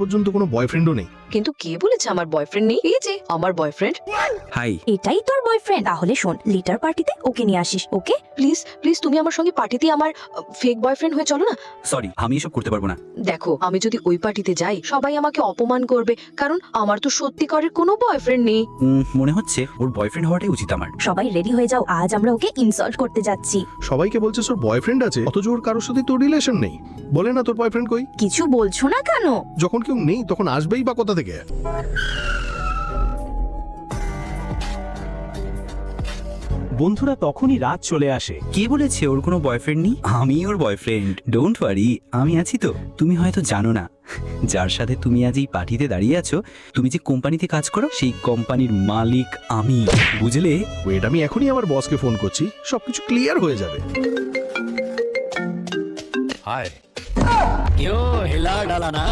পর্যন্ত কোনো বয়ফ্রেন্ডও নেই। কিন্তু কে বলেছে আমার বয়ফ্রেন্ড নেই? এই যে আমার বয়ফ্রেন্ড। হাই। এটাই তোর বয়ফ্রেন্ড? তাহলে শোন, লিটার পার্টিতে ওকে নিয়ে আসিস। ওকে প্লিজ প্লিজ তুমি আমার সঙ্গে পার্টিতে আমার ফেক বয়ফ্রেন্ড হয়ে চলো না। সরি, আমি এসব করতে পারবো না। দেখো আমি যদি ওই পার্টিতে যাই সবাই আমাকে অপমান করবে, কারণ আমার তো সত্যিকারের কোনো বয়ফ্রেন্ড নেই। মনে হচ্ছে ওর বয়ফ্রেন্ড হওয়াটাই উচিত আমার। সবাই রেডি হয়ে যাও, আজ আমরা ওকে ইনসাল্ট করতে যাচ্ছি। সবাইকে বলছিস ওর বয়ফ্রেন্ড আছে, অথচ ওর কারোর সাথে তোর রিলেশন নেই। বলে না তোর বয়ফ্রেন্ড কই? কিছু বলছো না কেন? যখন কেউ নেই তখন আসবেই বা কোথা থেকে? বন্ধুরা তখনই রাত চলে আসে। কে বলেছে ওর কোনো বয়ফ্রেন্ড নেই? আমি ওর বয়ফ্রেন্ড, ডোন্ট ওয়ারি, আমি আছি তো। তুমি হয়তো জানো না, যার সাথে তুমি আজ এই পার্টিতে দাঁড়িয়ে আছো, তুমি যে কোম্পানিতে কাজ করো সেই কোম্পানির মালিক আমি, বুঝলে? ওয়েট, আমি এখনই আমার বসকে ফোন করছি, সবকিছু ক্লিয়ার হয়ে যাবে। हाय क्यों हिला डाला ना